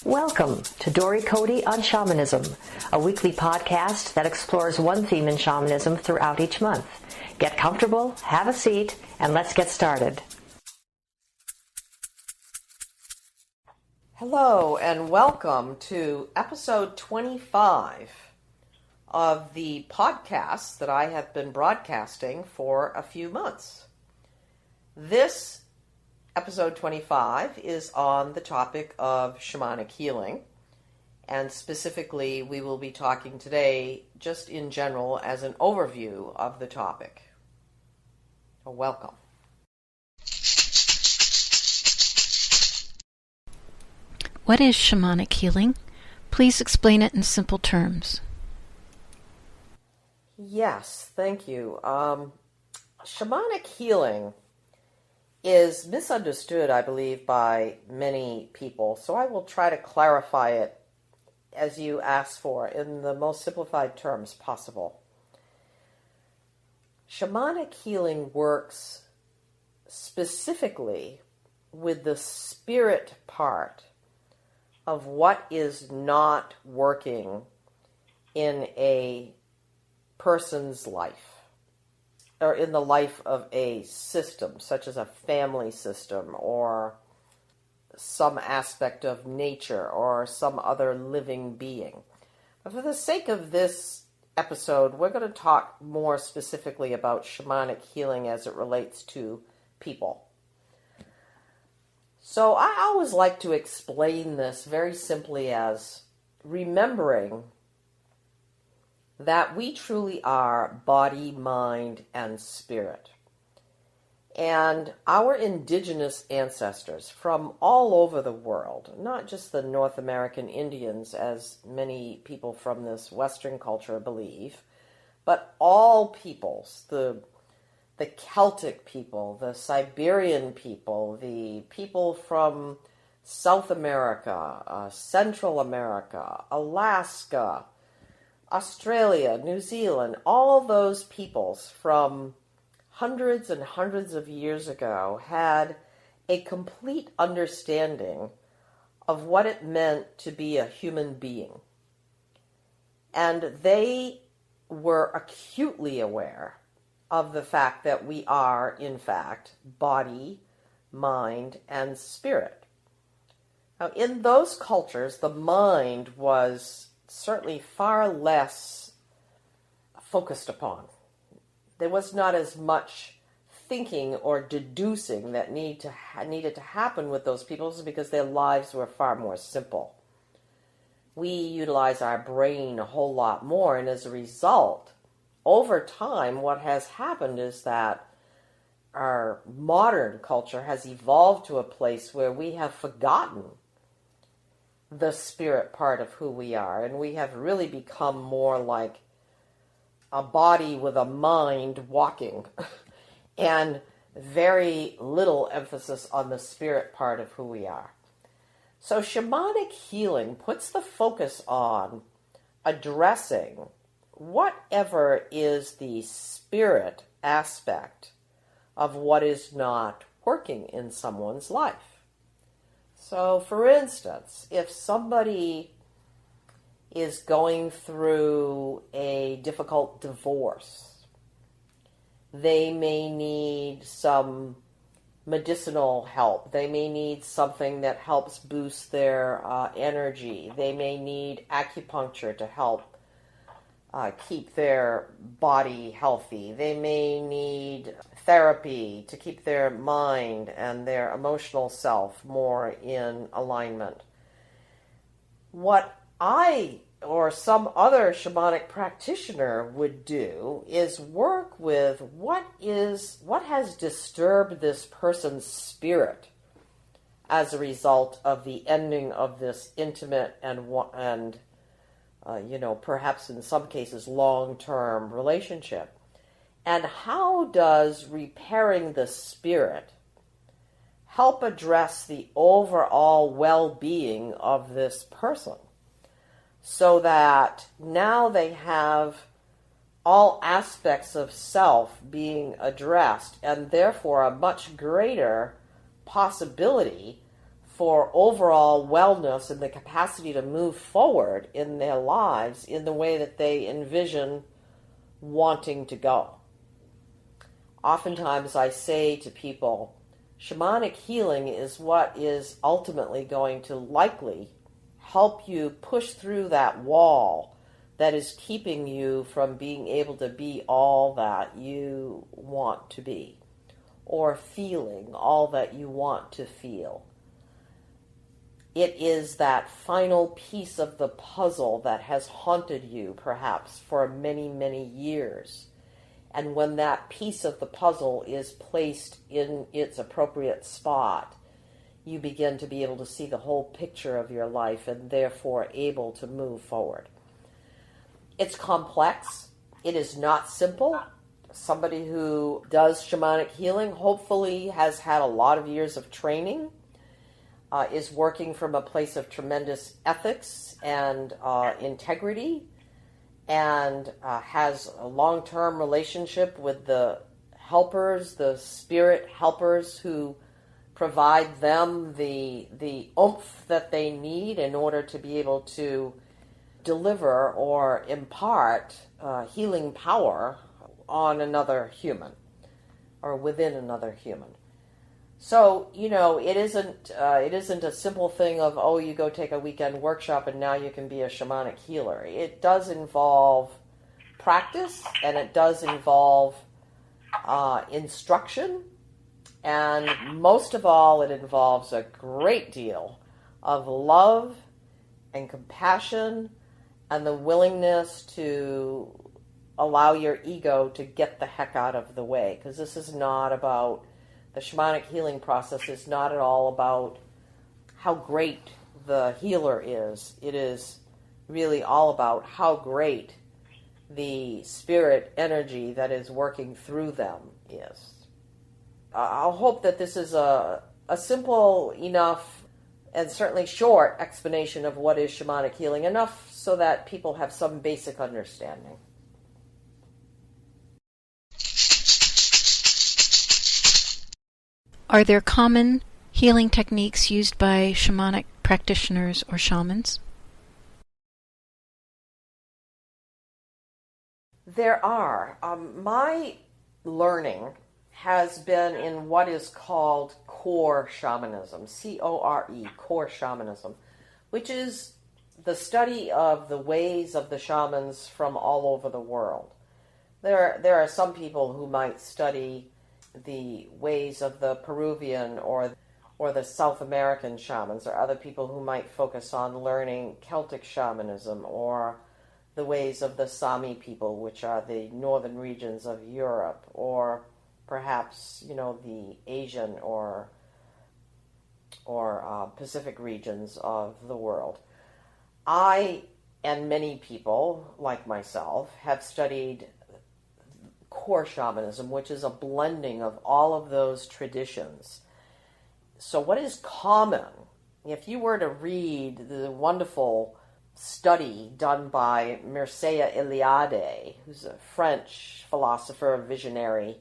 Welcome to Dory Cote on Shamanism, a weekly podcast that explores one theme in shamanism throughout each month. Get comfortable, have a seat, and let's get started. Hello, and welcome to episode 25 of the podcast that I have been broadcasting for a few months. This episode 25 is on the topic of shamanic healing, and specifically we will be talking today just in general as an overview of the topic. Welcome. What is shamanic healing? Please explain it in simple terms. Yes, thank you. Shamanic healing is misunderstood, I believe, by many people, so I will try to clarify it as you asked for in the most simplified terms possible. Shamanic healing works specifically with the spirit part of what is not working in a person's life, or in the life of a system, such as a family system, or some aspect of nature, or some other living being. But for the sake of this episode, we're going to talk more specifically about shamanic healing as it relates to people. So I always like to explain this very simply as remembering that we truly are body, mind, and spirit. And our indigenous ancestors from all over the world, not just the North American Indians, as many people from this Western culture believe, but all peoples, the Celtic people, the Siberian people, the people from South America, Central America, Alaska, Australia, New Zealand, all those peoples from hundreds and hundreds of years ago had a complete understanding of what it meant to be a human being. And they were acutely aware of the fact that we are, in fact, body, mind, and spirit. Now, in those cultures, the mind was certainly far less focused upon. There was not as much thinking or deducing that needed to happen with those peoples because their lives were far more simple. We utilize our brain a whole lot more, and as a result, over time, what has happened is that our modern culture has evolved to a place where we have forgotten the spirit part of who we are, and we have really become more like a body with a mind walking and very little emphasis on the spirit part of who we are. So shamanic healing puts the focus on addressing whatever is the spirit aspect of what is not working in someone's life. So, for instance, if somebody is going through a difficult divorce, they may need some medicinal help. They may need something that helps boost their energy. They may need acupuncture to help keep their body healthy. They may need therapy to keep their mind and their emotional self more in alignment. What I or some other shamanic practitioner would do is work with what has disturbed this person's spirit as a result of the ending of this intimate and perhaps in some cases long-term relationship. And how does repairing the spirit help address the overall well-being of this person so that now they have all aspects of self being addressed and therefore a much greater possibility for overall wellness and the capacity to move forward in their lives in the way that they envision wanting to go. Oftentimes I say to people, shamanic healing is what is ultimately going to likely help you push through that wall that is keeping you from being able to be all that you want to be, or feeling all that you want to feel. It is that final piece of the puzzle that has haunted you, perhaps, for many, many years. And when that piece of the puzzle is placed in its appropriate spot, you begin to be able to see the whole picture of your life and therefore able to move forward. It's complex. It is not simple. Somebody who does shamanic healing hopefully has had a lot of years of training, is working from a place of tremendous ethics and integrity, and has a long-term relationship with the helpers, the spirit helpers who provide them the oomph that they need in order to be able to deliver or impart healing power on another human or within another human. So, it isn't a simple thing of, oh, you go take a weekend workshop and now you can be a shamanic healer. It does involve practice, and it does involve instruction, and most of all, it involves a great deal of love and compassion and the willingness to allow your ego to get the heck out of the way, because this is not about the shamanic healing process is not at all about how great the healer is. It is really all about how great the spirit energy that is working through them is. I'll hope that this is a simple enough and certainly short explanation of what is shamanic healing, enough so that people have some basic understanding. Are there common healing techniques used by shamanic practitioners or shamans? There are. My learning has been in what is called core shamanism, C-O-R-E, core shamanism, which is the study of the ways of the shamans from all over the world. There are some people who might study the ways of the Peruvian or the South American shamans, or other people who might focus on learning Celtic shamanism or the ways of the Sami people, which are the northern regions of Europe, or perhaps, the Asian or Pacific regions of the world. I and many people, like myself, have studied core shamanism, which is a blending of all of those traditions. So what is common, if you were to read the wonderful study done by Mircea Eliade, who's a French philosopher, visionary,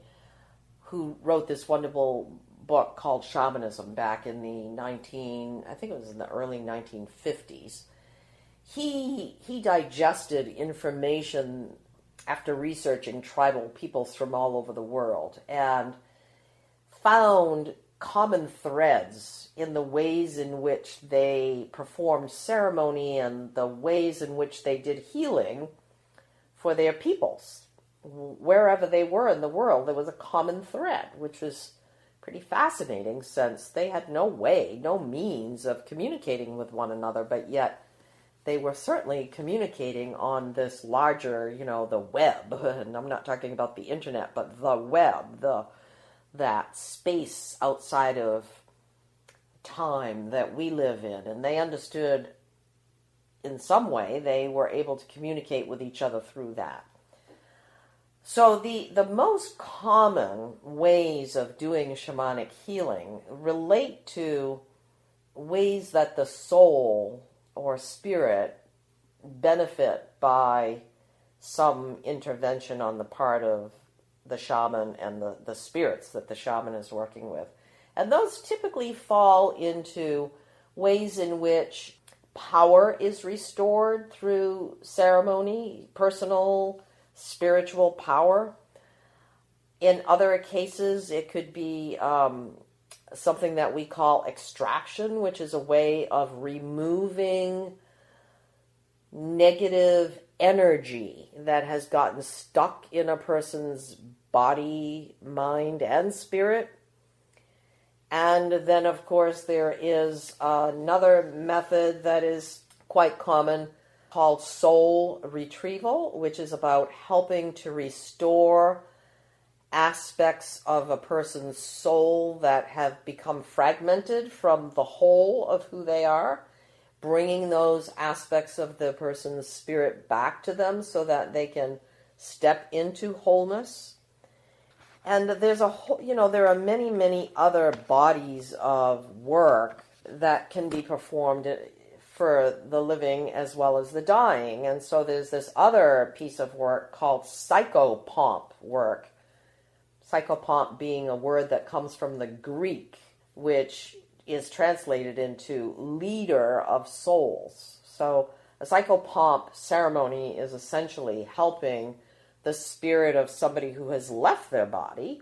who wrote this wonderful book called Shamanism back in the early 1950s. He digested information after researching tribal peoples from all over the world and found common threads in the ways in which they performed ceremony and the ways in which they did healing for their peoples. Wherever they were in the world, there was a common thread, which was pretty fascinating since they had no means of communicating with one another, but yet they were certainly communicating on this larger, the web, and I'm not talking about the internet, but the web, that space outside of time that we live in. And they understood in some way they were able to communicate with each other through that. So the most common ways of doing shamanic healing relate to ways that the soul or spirit benefit by some intervention on the part of the shaman and the spirits that the shaman is working with. And those typically fall into ways in which power is restored through ceremony, personal, spiritual power. In other cases, it could be something that we call extraction, which is a way of removing negative energy that has gotten stuck in a person's body, mind, and spirit. And then, of course, there is another method that is quite common called soul retrieval, which is about helping to restore aspects of a person's soul that have become fragmented from the whole of who they are, bringing those aspects of the person's spirit back to them so that they can step into wholeness. And there's there are many, many other bodies of work that can be performed for the living as well as the dying. And so there's this other piece of work called psychopomp work. Psychopomp being a word that comes from the Greek, which is translated into leader of souls. So a psychopomp ceremony is essentially helping the spirit of somebody who has left their body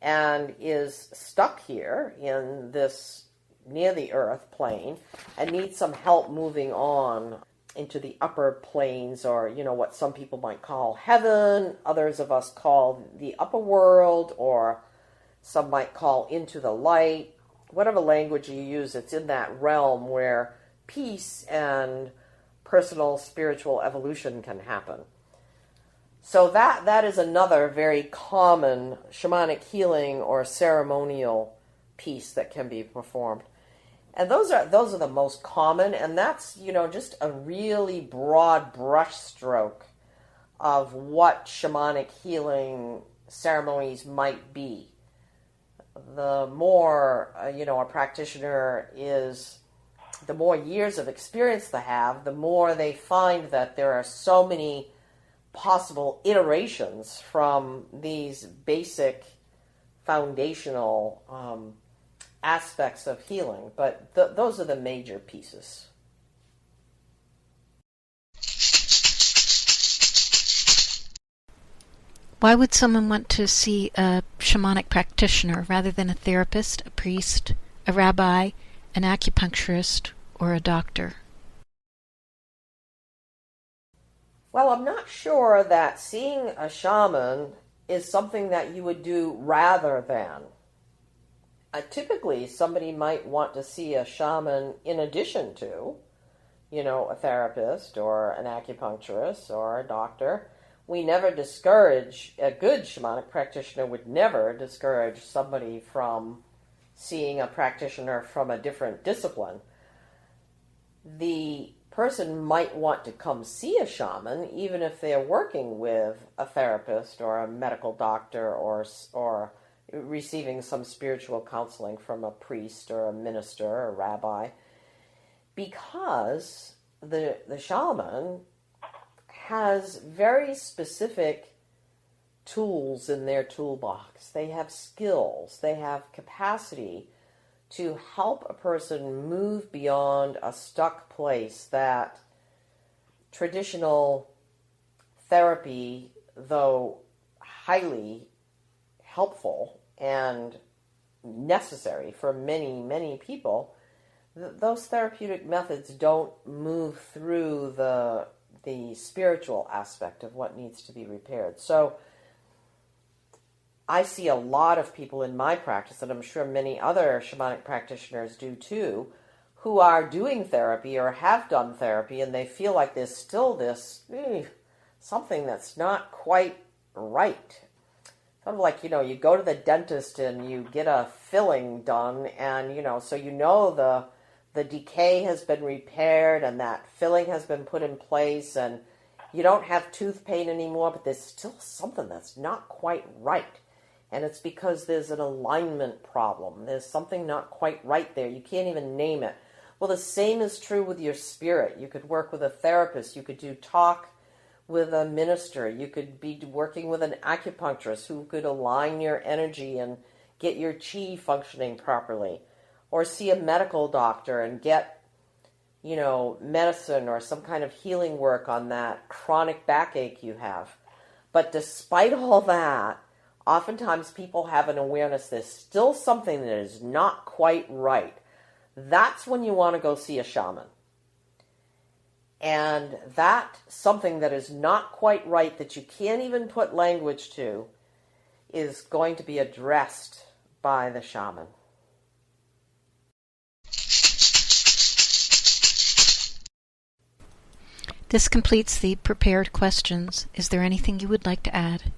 and is stuck here in this near the earth plane and needs some help moving on into the upper planes, or what some people might call heaven, others of us call the upper world, or some might call into the light. Whatever language you use, it's in that realm where peace and personal spiritual evolution can happen. So that is another very common shamanic healing or ceremonial piece that can be performed. And those are the most common, and that's, just a really broad brushstroke of what shamanic healing ceremonies might be. The more, a practitioner is, the more years of experience they have, the more they find that there are so many possible iterations from these basic foundational aspects of healing, but those are the major pieces. Why would someone want to see a shamanic practitioner rather than a therapist, a priest, a rabbi, an acupuncturist, or a doctor? Well, I'm not sure that seeing a shaman is something that you would do rather than. Typically, somebody might want to see a shaman in addition to, a therapist or an acupuncturist or a doctor. We never discourage, a good shamanic practitioner would never discourage somebody from seeing a practitioner from a different discipline. The person might want to come see a shaman even if they're working with a therapist or a medical doctor or receiving some spiritual counseling from a priest or a minister or a rabbi, because the shaman has very specific tools in their toolbox. They have skills, they have capacity to help a person move beyond a stuck place that traditional therapy, though highly helpful and necessary for many, many people, those therapeutic methods don't move through the spiritual aspect of what needs to be repaired. So I see a lot of people in my practice, and I'm sure many other shamanic practitioners do too, who are doing therapy or have done therapy, and they feel like there's still this something that's not quite right. Sort of like, you go to the dentist and you get a filling done, and, so the decay has been repaired and that filling has been put in place, and you don't have tooth pain anymore, but there's still something that's not quite right. And it's because there's an alignment problem. There's something not quite right there. You can't even name it. Well, the same is true with your spirit. You could work with a therapist. You could do talk with a minister. You could be working with an acupuncturist who could align your energy and get your chi functioning properly. or see a medical doctor and get, medicine or some kind of healing work on that chronic backache you have. But despite all that, oftentimes people have an awareness there's still something that is not quite right. That's when you want to go see a shaman. And that something that is not quite right, that you can't even put language to, is going to be addressed by the shaman. This completes the prepared questions. Is there anything you would like to add?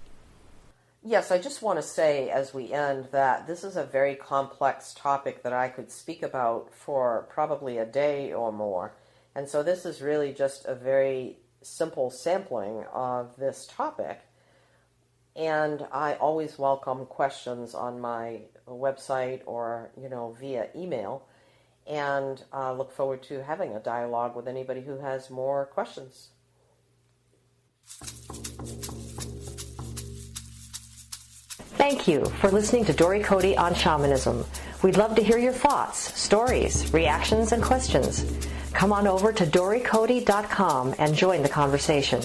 Yes, I just want to say as we end that this is a very complex topic that I could speak about for probably a day or more. And so this is really just a very simple sampling of this topic. And I always welcome questions on my website or, via email. And look forward to having a dialogue with anybody who has more questions. Thank you for listening to Dory Cote on Shamanism. We'd love to hear your thoughts, stories, reactions, and questions. Come on over to dorycote.com and join the conversation.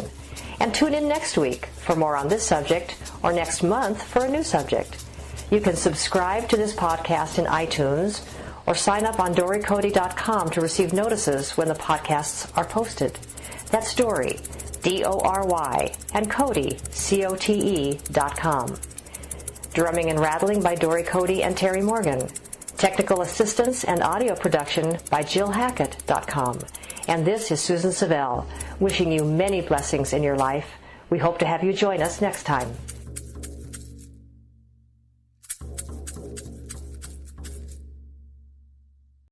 And tune in next week for more on this subject, or next month for a new subject. You can subscribe to this podcast in iTunes or sign up on dorycote.com to receive notices when the podcasts are posted. That's Dory, D-O-R-Y, and Cote, C-O-T-E.com. Drumming and rattling by Dory Cote and Terry Morgan. Technical assistance and audio production by JillHackett.com. And this is Susan Savelle, wishing you many blessings in your life. We hope to have you join us next time.